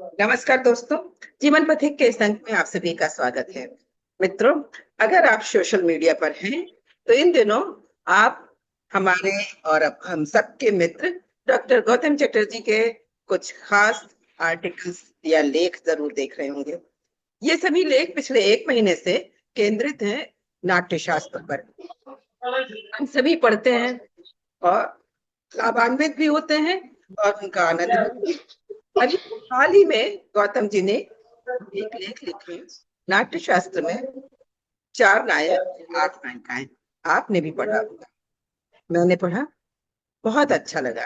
नमस्कार दोस्तों। जीवन पथिक के इस अंक में आप सभी का स्वागत है। मित्रों, अगर आप सोशल मीडिया पर हैं तो इन दिनों आप हमारे और अब हम सबके मित्र डॉक्टर गौतम चटर्जी के कुछ खास आर्टिकल्स या लेख जरूर देख रहे होंगे। ये सभी लेख पिछले एक महीने से केंद्रित हैं नाट्य शास्त्र पर। हम सभी पढ़ते हैं और लाभान्वित भी होते हैं और उनका आनंद भी। अभी हाल ही में गौतम जी ने एक लेख लिखा, नाट्य शास्त्र में 4 नायक 8 नायिकाएं। आपने भी पढ़ा होगा, मैंने पढ़ा, बहुत अच्छा लगा।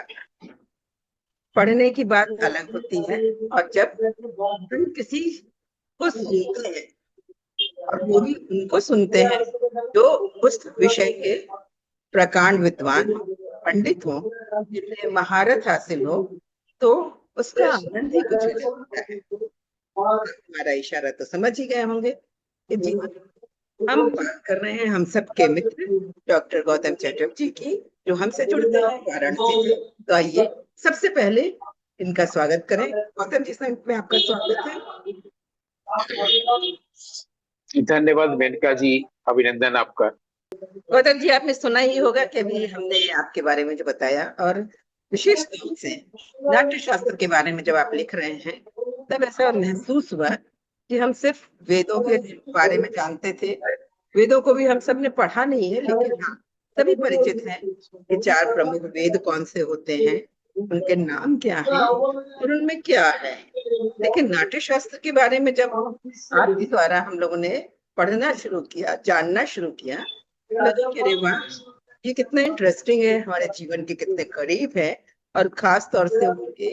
पढ़ने की बात अलग होती है और जब हम किसी को सुनते हैं और वो भी उनको सुनते हैं जो उस विषय के प्रकांड विद्वान हो, पंडित हो, जिनमें महारत हासिल हो, तो उसका आनंद ही कुछ अलग होता है। हमारा इशारा तो समझ ही गए होंगे कि जी, हम बात कर रहे हैं हम सबके मित्र डॉक्टर गौतम चटर्जी की, जो हमसे जुड़ते हैं वाराणसी से। तो आइए सबसे पहले इनका स्वागत करें। गौतम जी, संग में आपका स्वागत है। धन्यवाद मेनका जी। अभिनंदन आपका। गौतम जी, आपने सुना ही होगा कि अभी हमने आपके बारे में जो बताया, और विशेष रूप से नाट्य शास्त्र के बारे में जब आप लिख रहे हैं, तब ऐसा महसूस हुआ कि हम सिर्फ वेदों के बारे में जानते थे। वेदों को भी हम सब ने पढ़ा नहीं है, लेकिन हाँ, सभी परिचित हैं कि 4 प्रमुख वेद कौन से होते हैं, उनके नाम क्या हैं और उनमें क्या है। लेकिन नाट्य शास्त्र के बारे में जब आपके द्वारा हम लोगों ने पढ़ना शुरू किया, जानना शुरू किया, तो लगा कि अरे वाह, ये कितना इंटरेस्टिंग है, हमारे जीवन के कितने करीब है, और खास तौर से उनके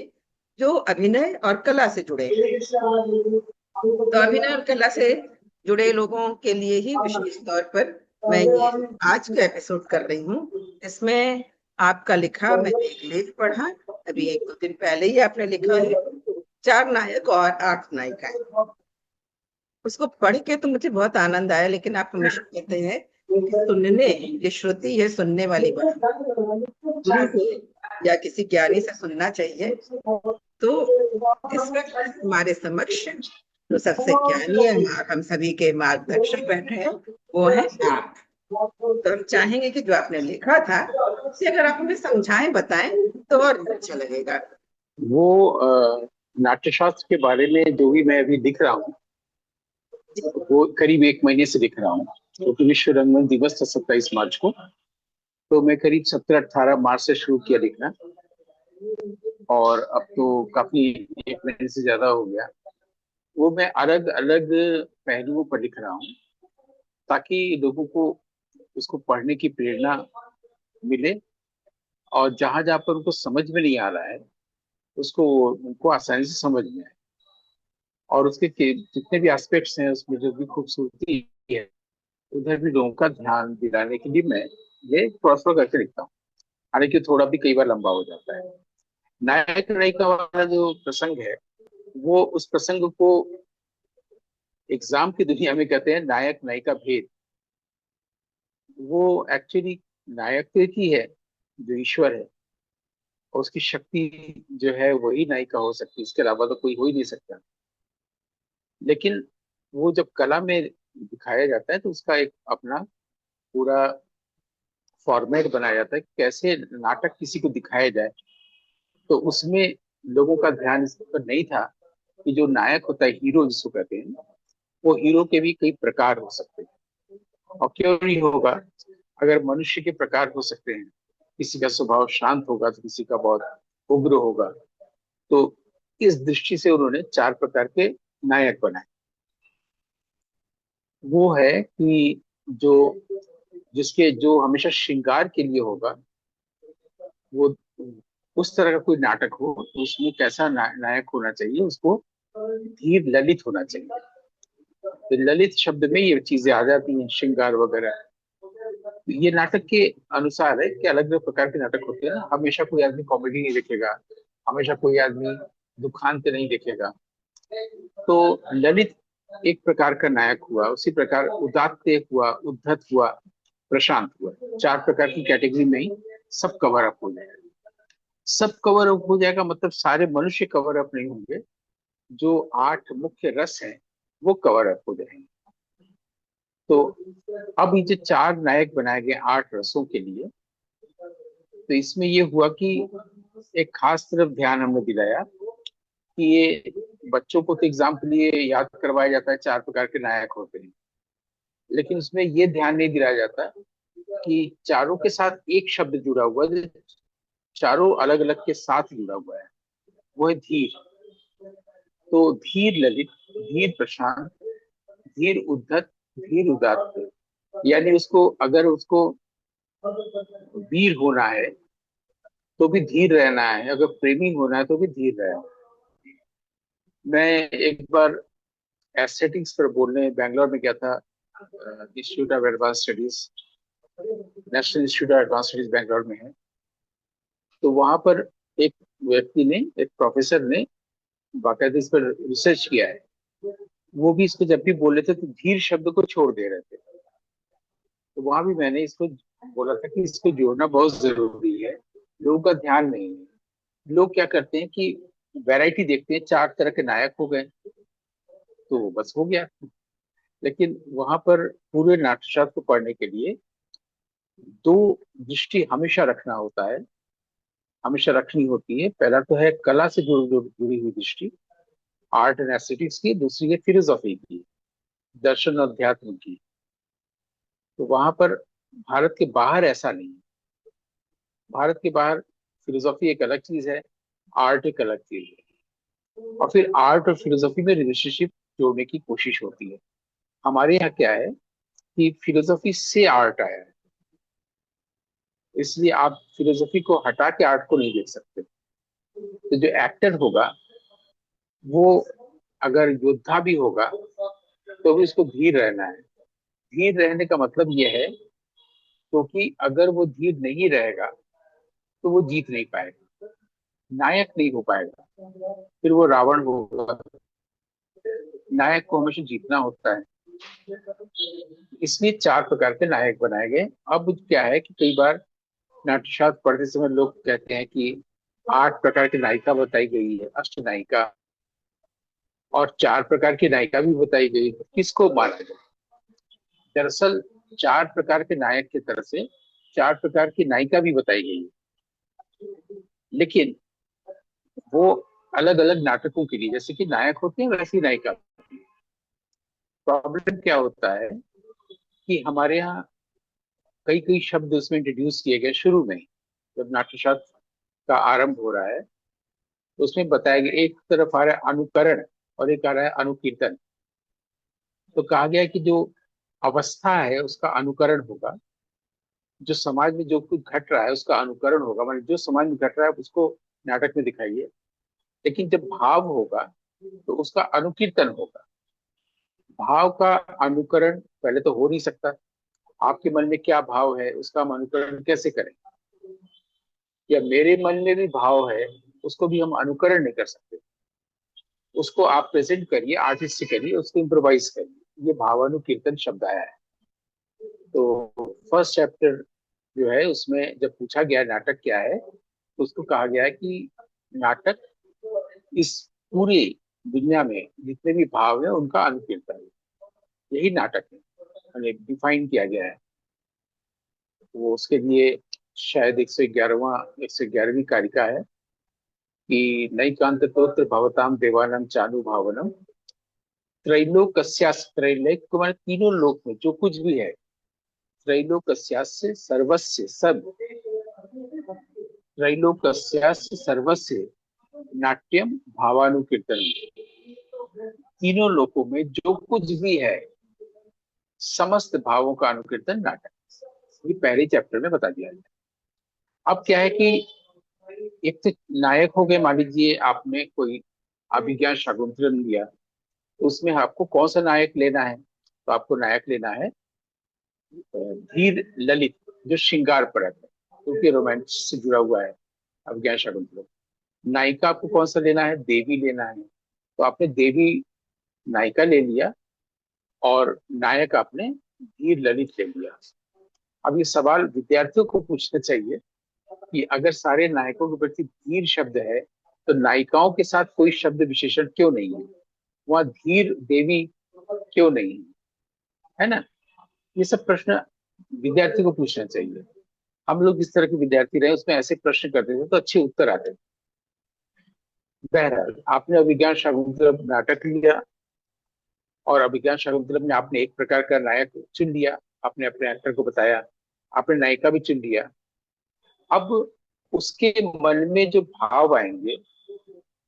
जो अभिनय और कला से जुड़े हैं। तो अभिनय और कला से जुड़े लोगों के लिए ही विशेष तौर पर मैं ये आज का एपिसोड कर रही हूँ। इसमें आपका लिखा मैंने एक लेख पढ़ा, अभी 1-2 दिन पहले ही आपने लिखा है, 4 नायक और 8 नायिकाएं। उसको पढ़ के तो मुझे बहुत आनंद आया, लेकिन आप हमेशा कहते हैं कि सुनने, ये श्रुति है, सुनने वाली बात, गुरु से या किसी ज्ञानी से सुनना चाहिए। तो इस वक्त हमारे समक्ष जो सबसे ज्ञानी है, हम सभी के मार्गदर्शक बैठे हैं, वो है आप। तो हम चाहेंगे कि जो आपने लिखा था उसे अगर आप हमें समझाएं, बताएं, तो और अच्छा लगेगा। वो नाट्यशास्त्र के बारे में जो भी मैं अभी लिख रहा हूँ, वो करीब एक महीने से लिख रहा हूँ, क्योंकि विश्व रंगमंच दिवस था 27 मार्च को। तो मैं करीब 17-18 मार्च से शुरू किया लिखना, और अब तो काफी एक महीने से ज्यादा हो गया। वो मैं अलग अलग पहलुओं पर लिख रहा हूँ, ताकि लोगों को उसको पढ़ने की प्रेरणा मिले, और जहां जहां पर उनको समझ में नहीं आ रहा है, उसको उनको आसानी से समझ में आए। और उसके जितने भी एस्पेक्ट्स हैं, उसमें जो भी खूबसूरती है, उधर भी लोगों का ध्यान दिलाने के लिए मैं ये थोड़ा थोड़ा करके लिखता हूँ। हालांकि थोड़ा भी कई बार लंबा हो जाता है। नायक नायिका वाला जो प्रसंग है, वो उस प्रसंग को एग्जाम की दुनिया में कहते हैं नायक नायिका भेद। वो एक्चुअली नायक तो एक ही है, जो ईश्वर है, और उसकी शक्ति जो है वही नायिका हो सकती है, उसके अलावा तो कोई हो ही नहीं सकता। लेकिन वो जब कला में दिखाया जाता है, तो उसका एक अपना पूरा फॉर्मेट बनाया जाता है कि कैसे नाटक किसी को दिखाया जाए। तो उसमें लोगों का ध्यान इस पर नहीं था कि जो नायक होता है, हीरो जिसको कहते हैं, वो हीरो के भी कई प्रकार हो सकते हैं। और क्यों नहीं होगा, अगर मनुष्य के प्रकार हो सकते हैं, किसी का स्वभाव शांत होगा तो किसी का बहुत उग्र होगा। तो इस दृष्टि से उन्होंने 4 प्रकार के नायक बनाए। वो है कि जो जिसके जो हमेशा श्रृंगार के लिए होगा, वो उस तरह का कोई नाटक हो, तो उसमें कैसा नायक होना चाहिए, उसको धीर ललित होना चाहिए। तो ललित शब्द में ये चीजें आ जाती हैं, श्रृंगार वगैरह। ये नाटक के अनुसार है कि अलग अलग प्रकार के नाटक होते हैं ना। हमेशा कोई आदमी कॉमेडी नहीं देखेगा, हमेशा कोई आदमी दुखांत नहीं देखेगा। तो ललित एक प्रकार का नायक हुआ, उसी प्रकार उदात्त एक हुआ, उद्धत हुआ, प्रशांत हुआ। 4 प्रकार की कैटेगरी में ही सब कवर अप हो जाएगा। सब कवर अप हो जाएगा मतलब सारे मनुष्य कवर अप नहीं होंगे, जो 8 मुख्य रस हैं वो कवर अप हो जाएंगे। तो अब ये जो 4 नायक बनाए गए 8 रसों के लिए, तो इसमें ये हुआ कि एक खास तरफ ध्यान हमने दिलाया कि ये बच्चों को तो एग्जाम के लिए याद करवाया जाता है 4 प्रकार के नायक होते हैं, लेकिन उसमें ये ध्यान नहीं दिलाया जाता कि चारों के साथ एक शब्द जुड़ा हुआ है, जो चारों अलग अलग के साथ जुड़ा हुआ है, वो है धीर। तो धीर ललित, धीर प्रशांत, धीर उद्धत, धीर उदात्त। यानी उसको, अगर उसको वीर होना है तो भी धीर रहना है, अगर प्रेमी होना है तो भी धीर रहना है। मैं एक बार एस्थेटिक्स पर बोलने बैंगलोर में गया था, institute of advance studies, national institute of advance studies Bangalore में है। तो वहां पर एक व्यक्ति ने, एक प्रोफेसर ने बाकायदे इस पर रिसर्च किया है। वो भी इसको जब भी बोल रहे थे तो धीर शब्द को छोड़ दे रहे थे। तो वहां भी मैंने इसको बोला था कि इसको जोड़ना बहुत जरूरी है, लोगों का ध्यान नहीं है। लोग क्या करते हैं कि वैरायटी देखते हैं, 4 तरह के नायक हो गए तो बस हो गया। लेकिन वहां पर पूरे नाट्यशास्त्र को पढ़ने के लिए 2 दृष्टि हमेशा रखना होता है, हमेशा रखनी होती है। पहला तो है कला से जुड़ी हुई दृष्टि, आर्ट एंड एस्थेटिक्स की। दूसरी है फिलोसॉफी की, दर्शन और अध्यात्म की। तो वहां पर भारत के बाहर ऐसा नहीं है। भारत के बाहर फिलोसॉफी एक अलग चीज है, आर्ट एक अलग चीज है, और फिर आर्ट और फिलोसॉफी में रिलेशनशिप जोड़ने की कोशिश होती है। हमारे यहाँ क्या है कि फिलोसॉफी से आर्ट आया है, इसलिए आप फिलोसॉफी को हटा के आर्ट को नहीं देख सकते। तो जो एक्टर होगा वो अगर योद्धा भी होगा तो भी उसको धीर रहना है। धीर रहने का मतलब यह है, क्योंकि अगर वो धीर नहीं रहेगा तो वो जीत नहीं पाएगा, नायक नहीं हो पाएगा, फिर वो रावण होगा। नायक को हमेशा जीतना होता है, इसलिए 4 प्रकार के नायक बनाए गए। अब क्या है कि कई बार नाट्यशास्त्र पढ़ते समय लोग कहते हैं कि 8 प्रकार की नायिका बताई गई है, अष्ट नायिका, और 4 प्रकार की नायिका भी बताई गई है, किसको माना जाए? दरअसल 4 प्रकार के नायक की तरफ से 4 प्रकार की नायिका भी बताई गई है, लेकिन वो अलग अलग नाटकों के लिए, जैसे कि नायक होते हैं वैसी नायिका। प्रॉब्लम क्या होता है कि हमारे यहाँ कई कई शब्द उसमें इंट्रोड्यूस किए गए शुरू में ही, जब नाट्यशास्त्र का आरंभ हो रहा है तो उसमें बताया गया, एक तरफ आ रहा है अनुकरण और एक आ रहा है अनुकीर्तन। तो कहा गया कि जो अवस्था है उसका अनुकरण होगा, जो समाज में जो कुछ घट रहा है उसका अनुकरण होगा, मतलब जो समाज में घट रहा है उसको नाटक में दिखाइए। लेकिन जब भाव होगा तो उसका अनुकीर्तन होगा। भाव का अनुकरण पहले तो हो नहीं सकता, आपके मन में क्या भाव है उसका हम अनुकरण कैसे करें? या मेरे मन में भी भाव है, उसको भी हम अनुकरण नहीं कर सकते। उसको आप प्रेजेंट करिए, आर्टिस्ट से करिए, उसको इम्प्रोवाइज करिए। ये भावानुकीर्तन शब्द आया है। तो फर्स्ट चैप्टर जो है उसमें जब पूछा गया नाटक क्या है, तो उसको कहा गया है कि नाटक इस पूरी दुनिया में जितने भी भाव है उनका अनुकीर्तन है, यही नाटक है, यानी डिफाइन किया गया है। वो उसके लिए शायद 111वीं कारिका है कि नैकांत तोत्र भवताम देवानम चानु भावनम त्रैलोक्यस्यास्य, त्रैलोक्य माने तीनों लोक में जो कुछ भी है, त्रैलोक्यस्यास्य सर्वस्य, सब, त्रैलोक्यस्यास्य सर्वस्य नाट्यम भावानुकीर्तन। तीनों लोकों में जो कुछ भी है समस्त भावों का अनुकीर्तन नाटक, ये पहले चैप्टर में बता दिया गया। अब क्या है कि एक तो नायक हो गए, मान लीजिए आपने कोई अभिज्ञान शाकुंतलम लिया, तो उसमें आपको कौन सा नायक लेना है? तो आपको नायक लेना है धीर ललित, जो श्रृंगार परत है, क्योंकि रोमांस से जुड़ा हुआ है अभिज्ञान शाकुंतलम। नायिका आपको कौन सा लेना है? देवी लेना है, तो आपने देवी नायिका ले लिया, और नायक आपने धीर ललित ले लिया। अब ये सवाल विद्यार्थियों को पूछना चाहिए कि अगर सारे नायकों के प्रति धीर शब्द है तो नायिकाओं के साथ कोई शब्द विशेषण क्यों नहीं है? वहां धीर देवी क्यों नहीं है ना? ये सब प्रश्न विद्यार्थी को पूछना चाहिए। हम लोग इस तरह के विद्यार्थी रहे, उसमें ऐसे प्रश्न करते थे तो अच्छे उत्तर आते थे। बहरहाल आपने अभिज्ञान शाकुंतलम नाटक लिया, और अभिज्ञान शाकुंतलम में आपने एक प्रकार का नायक चुन लिया, आपने अपने एक्टर को बताया, आपने नायिका भी चुन लिया। अब उसके मन में जो भाव आएंगे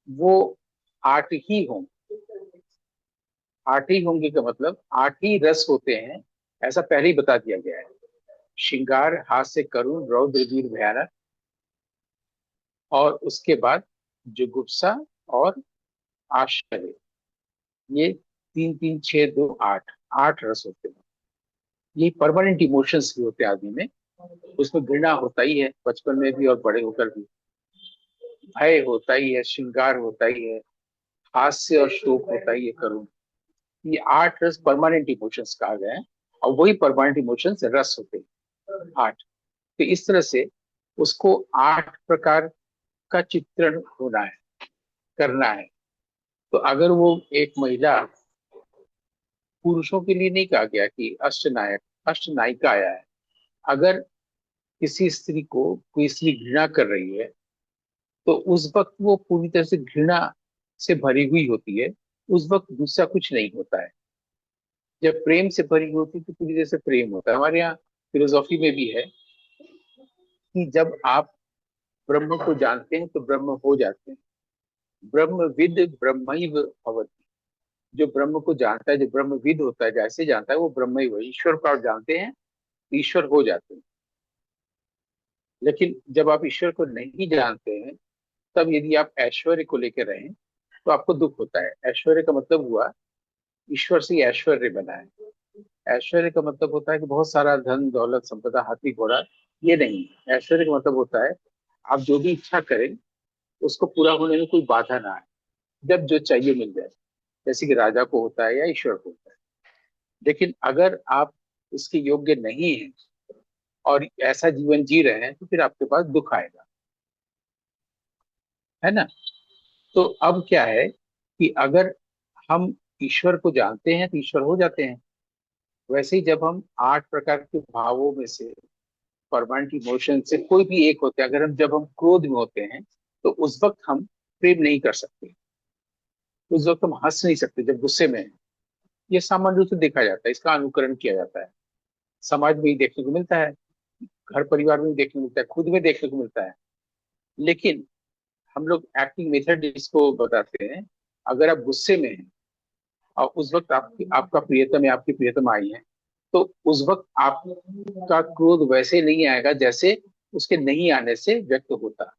वो आठ ही होंगे। आठ ही होंगे का मतलब आठ ही रस होते हैं, ऐसा पहले ही बता दिया गया है। श्रृंगार, हास्य, करुण, रौद्र, वीर, भयानक, और उसके बाद जुगुप्सा और आश्चर्य। ये तीन तीन छह दो आठ, आठ रस होते हैं। ये परमानेंट इमोशंस भी होते हैं आदमी में। उसमें घृणा होता ही है बचपन में भी और बड़े होकर भी, भय होता ही है, श्रृंगार होता ही है, हास्य और शोक होता ही है, करुण। ये आठ रस परमानेंट इमोशंस कहा गया है, और वही परमानेंट इमोशंस रस होते हैं, आठ। तो इस तरह से उसको आठ प्रकार का चित्रण होना है, करना है। तो अगर वो एक महिला, पुरुषों के लिए नहीं कहा गया कि अष्टनायक अष्टनायिका आया है, अगर किसी स्त्री को कोई स्त्री घृणा कर रही है तो उस वक्त वो पूरी तरह से घृणा से भरी हुई होती है। उस वक्त दूसरा कुछ नहीं होता है। जब प्रेम से भरी होती है तो पूरी तरह से प्रेम होता है। हमारे यहाँ फिलोसॉफी में भी है कि जब आप ब्रह्म को जानते हैं तो ब्रह्म हो जाते हैं। ब्रह्मविद ब्रह्मैव भवति। जो ब्रह्म को जानता है, जो ब्रह्मविद होता है, जैसे जानता है वो ब्रह्म ही, वही ईश्वर को आप जानते हैं, ईश्वर हो जाते हैं। लेकिन जब आप ईश्वर को नहीं जानते हैं, तब यदि आप ऐश्वर्य को लेकर रहें तो आपको दुख होता है। ऐश्वर्य का मतलब हुआ, ईश्वर से ही ऐश्वर्य बना है। ऐश्वर्य का मतलब होता है कि बहुत सारा धन दौलत संपदा हाथी घोड़ा, ये नहीं। ऐश्वर्य का मतलब होता है आप जो भी इच्छा करें उसको पूरा होने में कोई बाधा ना आए, जब जो चाहिए मिल जाए, जैसे कि राजा को होता है या ईश्वर को होता है। लेकिन अगर आप इसके योग्य नहीं हैं और ऐसा जीवन जी रहे हैं तो फिर आपके पास दुख आएगा, है ना? तो अब क्या है कि अगर हम ईश्वर को जानते हैं तो ईश्वर हो जाते हैं। वैसे ही जब हम आठ प्रकार के भावों में से, परमानेंट इमोशन से कोई भी एक होते हैं, अगर हम जब हम क्रोध में होते हैं तो उस वक्त हम प्रेम नहीं कर सकते, उस वक्त हम हंस नहीं सकते जब गुस्से में हैं। ये सामान्य रूप से देखा जाता है, इसका अनुकरण किया जाता है। समाज में ही देखने को मिलता है, घर परिवार में भी देखने को मिलता है, खुद में देखने को मिलता है। लेकिन हम लोग एक्टिंग मेथड इसको बताते हैं। अगर आप गुस्से में हैं और उस वक्त आपका प्रियतम या आपकी प्रियतम आई है, तो उस वक्त आपका क्रोध वैसे नहीं आएगा जैसे उसके नहीं आने से व्यक्त होता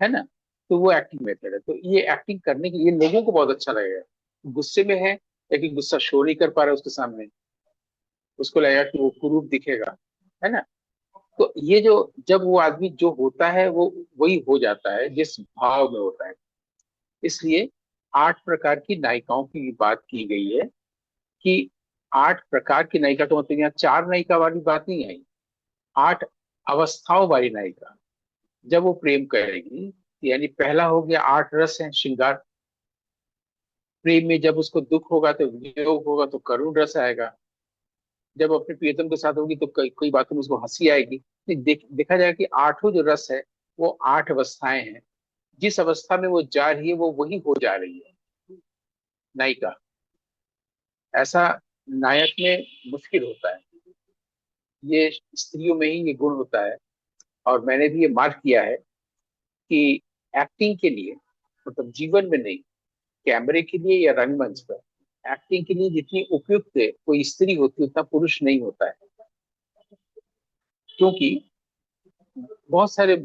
है ना? तो वो एक्टिंग मेथड है। तो ये एक्टिंग करने की, ये लोगों को बहुत अच्छा लगेगा। गुस्से में है लेकिन गुस्सा शो नहीं कर पा रहा है उसके सामने, उसको लगेगा कि वो कुरूप दिखेगा, है ना? तो ये जो, जब वो आदमी जो होता है वो वही हो जाता है जिस भाव में होता है। इसलिए आठ प्रकार की नायिकाओं की बात की गई है कि आठ प्रकार की नायिका का मतलब यहाँ चार नायिका वाली बात नहीं आई, आठ अवस्थाओं वाली नायिका। जब वो प्रेम करेगी, यानी पहला हो गया, आठ रस है, श्रृंगार। प्रेम में जब उसको दुख होगा तो वियोग होगा तो करुण रस आएगा। जब अपने प्रियतम के साथ होगी तो कई बातों में उसको हंसी आएगी। देखा जाएगा कि आठों जो रस है वो आठ अवस्थाएं हैं। जिस अवस्था में वो जा रही है वो वही हो जा रही है नायिका। ऐसा नायक में मुश्किल होता है। ये स्त्रियों में ही ये गुण होता है। और मैंने भी ये मार्क किया है कि एक्टिंग के लिए, मतलब जीवन में नहीं, कैमरे के लिए या रंगमंच पर एक्टिंग के लिए जितनी उपयुक्त कोई स्त्री होती है उतना पुरुष नहीं होता है। क्योंकि बहुत सारी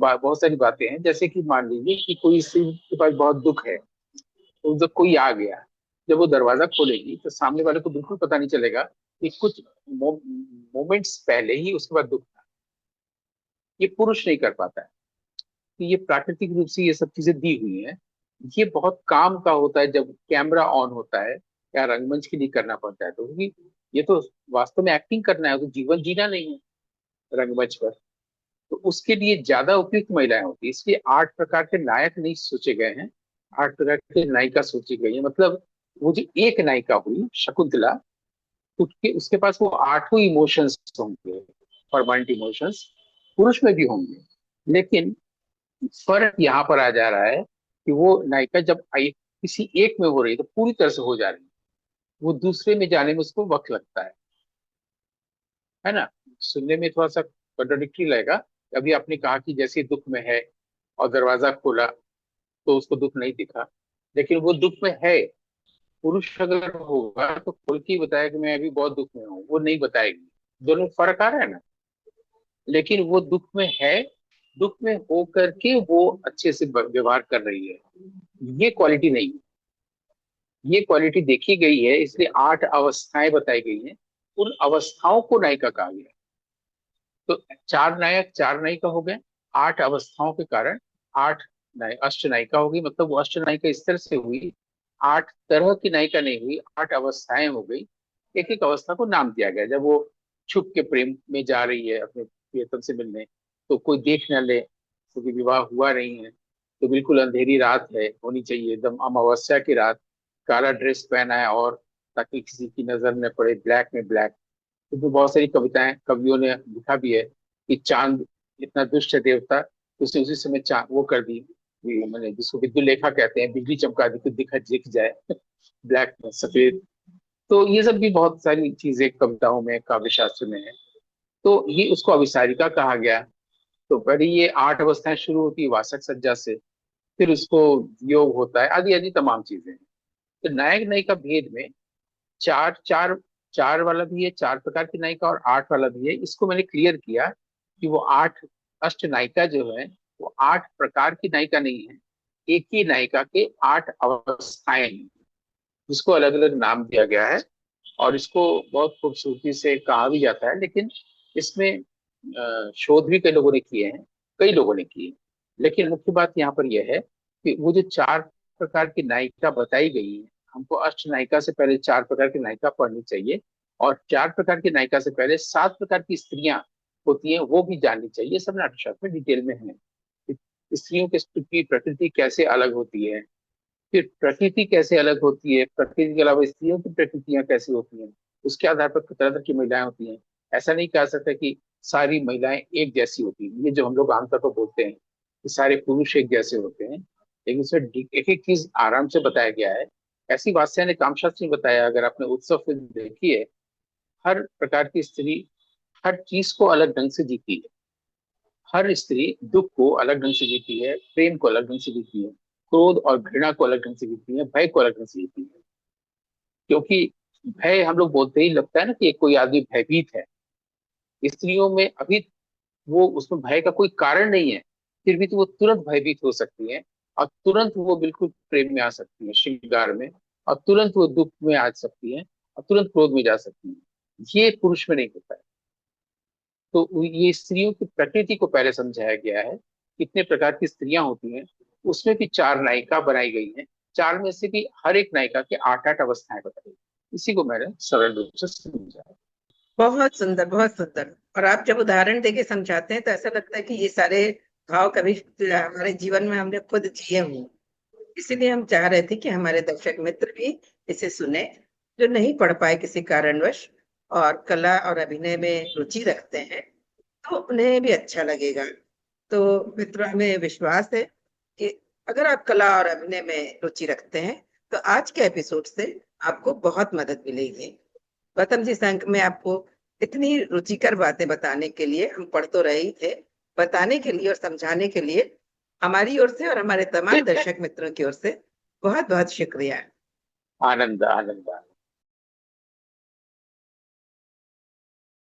बातें हैं। जैसे कि मान लीजिए कि कोई स्त्री के पास बहुत दुख है, तो जब कोई आ गया, जब वो दरवाजा खोलेगी तो सामने वाले को बिल्कुल पता नहीं चलेगा कि कुछ मोमेंट्स पहले ही उसके बाद दुख था। ये पुरुष नहीं कर पाता है। तो ये प्राकृतिक रूप से ये सब चीजें दी हुई हैं। ये बहुत काम का होता है जब कैमरा ऑन होता है या रंगमंच के लिए करना पड़ता है, तो क्योंकि ये तो वास्तव में एक्टिंग करना है, तो जीवन जीना नहीं है रंगमंच पर। तो उसके लिए ज्यादा उपयुक्त महिलाएं होती है, इसलिए 8 प्रकार के नायक नहीं सोचे गए हैं, 8 प्रकार की नायिका सोची गई है। मतलब वो जो एक नायिका हुई शकुंतला, उसके उसके पास वो 8 इमोशंस होंगे, परमानेंट इमोशंस, पुरुष में भी होंगे। लेकिन फर्क यहाँ पर आ जा रहा है कि वो नायिका जब किसी एक में हो रही है तो पूरी तरह से हो जा रही है, वो दूसरे में जाने में उसको वक्त लगता है ना। सुनने में थोड़ा सा कॉन्ट्राडिक्टरी लगेगा। अभी आपने कहा कि जैसे दुख में है और दरवाजा खोला तो उसको दुख नहीं दिखा, लेकिन वो दुख में है। पुरुष अगर होगा तो खुल के ही बताया कि मैं अभी बहुत दुख में हूँ, वो नहीं बताएगी। दोनों में फर्क आ रहा है ना। लेकिन वो दुख में है, दुख में हो करके वो अच्छे से व्यवहार कर रही है, ये क्वालिटी नहीं है। ये क्वालिटी देखी गई है, इसलिए 8 अवस्थाएं बताई गई हैं। उन अवस्थाओं को नायिका कहा गया। तो 4 नायक 4 नायिका हो गए, 8 अवस्थाओं के कारण 8 अष्ट नायिका हो गई। मतलब वो अष्ट नायिका इस तरह से हुई, 8 तरह की नायिका नहीं हुई, 8 अवस्थाएं हो गई। एक एक अवस्था को नाम दिया गया। जब वो छुप के प्रेम में जा रही है अपने प्रियतम से मिलने, तो कोई देख न ले क्योंकि विवाह हुआ नहीं है, तो बिल्कुल अंधेरी रात है, होनी चाहिए एकदम अमावस्या की रात, काला ड्रेस पहना है, और ताकि किसी की नजर न पड़े, ब्लैक में ब्लैक। तो बहुत सारी कविताएं कवियों ने लिखा भी है कि चांद इतना दुष्ट है देवता, तो उसने उसी समय चांद वो कर दी, मैंने जिसको विद्युलेखा कहते हैं, बिजली चमका दी, कुछ दिख जाए ब्लैक में सफेद। तो ये सब भी बहुत सारी चीजें कविताओं में, काव्य शास्त्र में है। तो ये उसको अभिसारिका कहा गया। तो पहले ये 8 अवस्थाएं शुरू होती है वासक सज्जा से, फिर उसको योग होता है, आदि आदि तमाम चीजें हैं। तो नायक नायिका भेद में चार चार 4 वाला भी है, 4 प्रकार की नायिका, और 8 वाला भी है। इसको मैंने क्लियर किया कि वो 8 अष्ट नायिका जो है वो 8 प्रकार की नायिका नहीं है, एक ही नायिका के 8 अवस्थाएं हैं, जिसको अलग अलग नाम दिया गया है। और इसको बहुत खूबसूरती से कहा भी जाता है। लेकिन इसमें शोध भी कई लोगों ने किए हैं, कई लोगों ने किए। लेकिन मुख्य बात यहाँ पर यह है कि वो जो 4 प्रकार की नायिका बताई गई है, हमको अष्ट नायिका से पहले 4 प्रकार की नायिका पढ़नी चाहिए, और 4 प्रकार की नायिका से पहले 7 प्रकार की स्त्रियां होती हैं वो भी जाननी चाहिए। सब नाट्यशास्त्र में डिटेल में है कि स्त्रियों की प्रकृति कैसे अलग होती है, फिर प्रकृति कैसे अलग होती है, प्रकृति के अलावा स्त्रियों की प्रकृतियां कैसी होती हैं, उसके आधार पर तरह तरह की महिलाएं होती हैं। ऐसा नहीं कह सकते कि सारी महिलाएं एक जैसी होती हैं, ये जो हम लोग आमतौर पर बोलते हैं कि सारे पुरुष एक जैसे होते हैं, लेकिन उसमें एक एक चीज आराम से बताया गया है। ऐसी वात्स्या ने कामशास्त्री ने बताया, अगर आपने उत्सव फिल्म देखी है, हर प्रकार की स्त्री हर चीज को अलग ढंग से जीती है। हर स्त्री दुख को अलग ढंग से जीती है, प्रेम को अलग ढंग से जीती है, क्रोध और घृणा को अलग ढंग से जीती है, भय को अलग ढंग से जीती है। क्योंकि भय हम लोग बोलते ही लगता है ना कि कोई आदमी भयभीत है। स्त्रियों में अभी वो उसमें भय का कोई कारण नहीं है, फिर भी तो वो तुरंत भयभीत हो सकती है, और तुरंत वो बिल्कुल प्रेम में आ सकती है, श्रृंगार में, और तुरंत वो दुख में आ सकती है, और तुरंत क्रोध में जा सकती है। ये पुरुष में नहीं होता है। तो ये स्त्रियों की प्रकृति को पहले समझाया गया है, कितने प्रकार की स्त्रियां होती हैं। उसमें भी 4 नायिका बनाई गई हैं, 4 में से भी हर एक नायिका के 8 8 अवस्थाएं बताई गई। इसी को मैंने सरल रूप से समझा। बहुत सुंदर, बहुत सुंदर। और आप जब उदाहरण देके समझाते हैं तो ऐसा लगता है कि ये सारे भाव कभी हमारे जीवन में हमने खुद जिए हुए। इसीलिए हम चाह रहे थे कि हमारे दर्शक मित्र भी इसे सुने, जो नहीं पढ़ पाए किसी कारणवश और कला और अभिनय में रुचि रखते हैं, तो उन्हें भी अच्छा लगेगा। तो मित्रों, हमें विश्वास है कि अगर आप कला और अभिनय में रुचि रखते हैं तो आज के एपिसोड से आपको बहुत मदद मिलेगी। गौतम जी, संग में आपको इतनी रुचिकर बातें बताने के लिए, हम पढ़ तो रहे ही थे, बताने के लिए और समझाने के लिए हमारी ओर से और हमारे तमाम दर्शक मित्रों की ओर से बहुत बहुत शुक्रिया। आनंद आनंद।